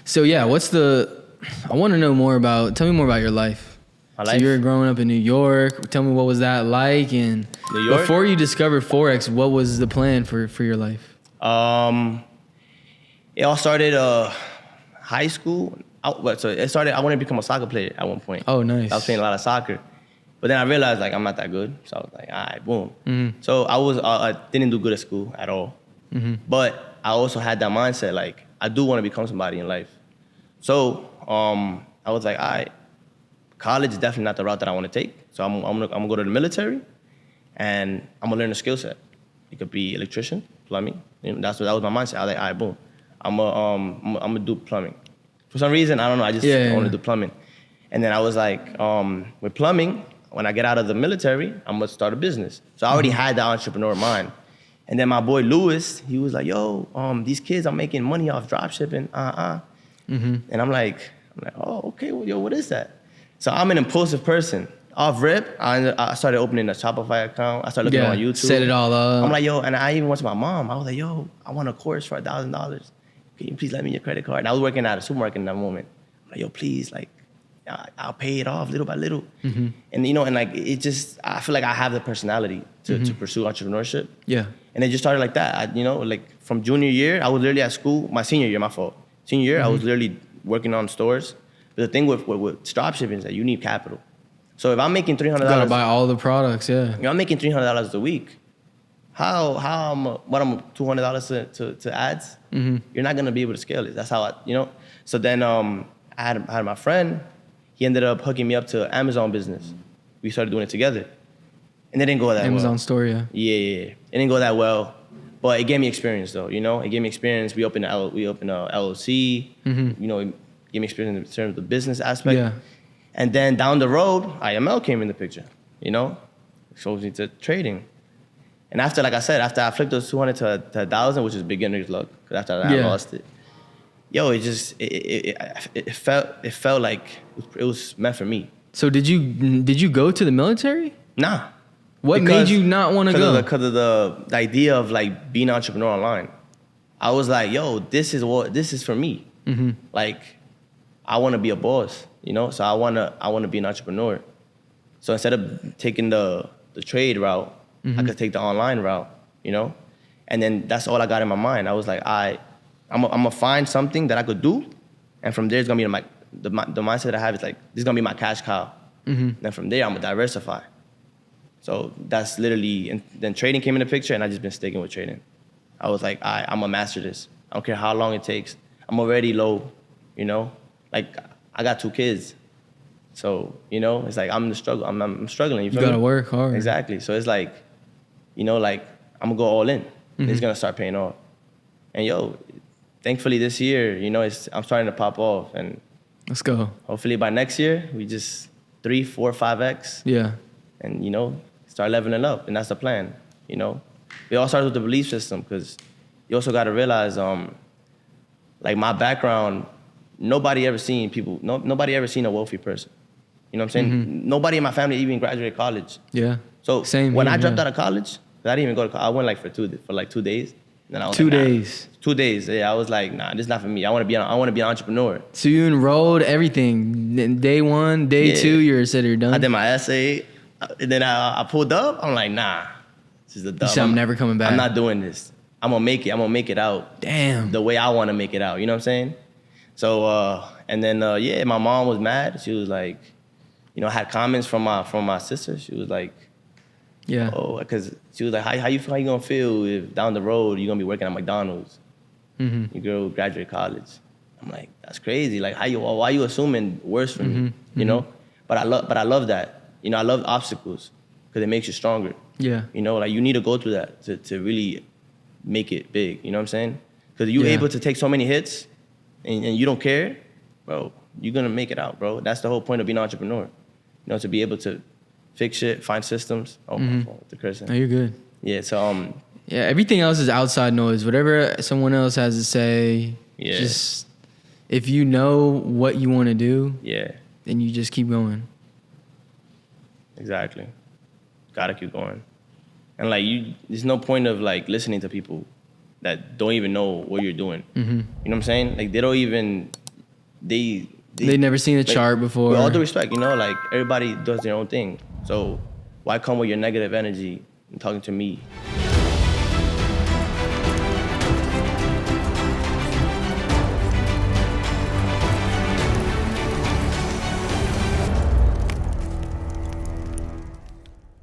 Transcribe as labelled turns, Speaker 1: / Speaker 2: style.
Speaker 1: So yeah, I want to know more about. Tell me more about your life.
Speaker 2: My
Speaker 1: So
Speaker 2: life?
Speaker 1: you were growing up in New York. Tell me what was that like, and
Speaker 2: New York?
Speaker 1: before you discovered forex, what was the plan for your life?
Speaker 2: It all started high school. I wanted to become a soccer player at one point.
Speaker 1: Oh, nice.
Speaker 2: I was playing a lot of soccer. But then I realized like I'm not that good. So I was like, all right, boom.
Speaker 1: Mm-hmm.
Speaker 2: So I didn't do good at school at all.
Speaker 1: Mm-hmm.
Speaker 2: But I also had that mindset like I do want to become somebody in life. So I was like, all right, college is definitely not the route that I want to take. So I'm gonna go to the military, and I'm gonna learn a skill set. It could be electrician, plumbing. You know, that was my mindset. I was like, all right, boom. I'm gonna do plumbing. For some reason, I don't know. I just want to do plumbing. And then I was like, with plumbing, when I get out of the military, I'm gonna start a business. So I already had the entrepreneur mind. And then my boy Lewis, he was like, yo, these kids are making money off drop shipping.
Speaker 1: Mm-hmm.
Speaker 2: And I'm like, oh, okay, well, yo, what is that? So I'm an impulsive person. Off rip, I started opening a Shopify account. I started looking on YouTube.
Speaker 1: Set it all up.
Speaker 2: I'm like, yo, and I even went to my mom. I was like, yo, I want a course for $1,000. Can you please let me your credit card? And I was working at a supermarket in that moment. I'm like, yo, please, like, I'll pay it off little by little.
Speaker 1: Mm-hmm.
Speaker 2: And you know, and like, it just, I feel like I have the personality to pursue entrepreneurship.
Speaker 1: Yeah.
Speaker 2: And it just started like that. You know, like from junior year, I was literally at school, my senior year, my fault. Senior year, I was literally working on stores. But the thing with drop shipping is that you need capital. So if I'm making $300,
Speaker 1: You gotta buy all the products, yeah.
Speaker 2: I'm making $300 a week. How I'm $200 to ads?
Speaker 1: Mm-hmm.
Speaker 2: You're not gonna be able to scale it. That's how you know. So then I had my friend. He ended up hooking me up to Amazon business. We started doing it together, and it didn't go that well.
Speaker 1: Amazon store, yeah.
Speaker 2: Yeah. It didn't go that well, but it gave me experience though. You know, it gave me experience. We opened a LLC.
Speaker 1: Mm-hmm.
Speaker 2: You know, it gave me experience in terms of the business aspect.
Speaker 1: Yeah.
Speaker 2: And then down the road, IML came in the picture, you know? Exposed me to trading. And after, like I said, after I flipped those 200 to 1,000, which is beginner's luck, because after that I lost it. Yo, it felt like it was meant for me.
Speaker 1: So did you go to the military?
Speaker 2: Nah.
Speaker 1: What made you not want to go?
Speaker 2: Because of the idea of like being an entrepreneur online. I was like, yo, this is for me.
Speaker 1: Mm-hmm.
Speaker 2: Like, I want to be a boss. You know, so I wanna be an entrepreneur. So instead of taking the trade route, I could take the online route. You know, and then that's all I got in my mind. I was like, I'm gonna find something that I could do, and from there it's gonna be the mindset that I have is like this is gonna be my cash cow. Mm-hmm. Then from there I'm gonna diversify. So that's literally, and then trading came in the picture, and I just been sticking with trading. I was like, I'm gonna master this. I don't care how long it takes. I'm already low. You know, like. I got 2 kids. So, you know, it's like I'm in the struggle. I'm struggling. You
Speaker 1: gotta work hard.
Speaker 2: Exactly. So it's like, you know, like I'm gonna go all in. It's gonna start paying off. And yo, thankfully this year, you know, I'm starting to pop off. And
Speaker 1: let's go.
Speaker 2: Hopefully by next year, we just 3, 4, 5x.
Speaker 1: Yeah.
Speaker 2: And, you know, start leveling up. And that's the plan, you know. It all starts with the belief system, because you also gotta realize, like my background, nobody ever seen a wealthy person. You know what I'm saying?
Speaker 1: Mm-hmm.
Speaker 2: Nobody in my family even graduated college.
Speaker 1: Yeah.
Speaker 2: So
Speaker 1: same
Speaker 2: when
Speaker 1: here,
Speaker 2: I dropped out of college, I didn't even go to college. I went like for 2 days. Then I was
Speaker 1: 2
Speaker 2: like, nah.
Speaker 1: days.
Speaker 2: 2 days. Yeah, I was like, nah, this is not for me. I want to be an entrepreneur.
Speaker 1: So you enrolled everything. Day 1, day 2, you're said you're done.
Speaker 2: I did my essay, and then I pulled up. I'm like, nah, this is the dumb.
Speaker 1: I'm never coming back.
Speaker 2: I'm not doing this. I'm gonna make it. I'm gonna make it out.
Speaker 1: Damn.
Speaker 2: The way I want to make it out. You know what I'm saying? So and then my mom was mad. She was like, you know, I had comments from my sister. She was like,
Speaker 1: yeah,
Speaker 2: oh, because she was like, how you gonna feel if down the road you're gonna be working at McDonald's?
Speaker 1: Mm-hmm.
Speaker 2: Your girl graduate college. I'm like, that's crazy. Like, why you assuming worse for me? You know? But I love that. You know, I love obstacles because it makes you stronger.
Speaker 1: Yeah.
Speaker 2: You know, like you need to go through that to really make it big. You know what I'm saying? Because you're able to take so many hits. And you don't care, bro, you're gonna make it out, bro. That's the whole point of being an entrepreneur. You know, to be able to fix shit, find systems. Oh, my fault, the cursing.
Speaker 1: No, you're good.
Speaker 2: Yeah, so
Speaker 1: yeah, everything else is outside noise. Whatever someone else has to say,
Speaker 2: yeah.
Speaker 1: Just if you know what you want to do,
Speaker 2: yeah,
Speaker 1: then you just keep going.
Speaker 2: Exactly. Gotta keep going. And like there's no point of like listening to people that don't even know what you're doing. You know what I'm saying? Like they don't even
Speaker 1: they never seen a chart before.
Speaker 2: With all due respect, like everybody does their own thing. So why come with your negative energy and talking to me?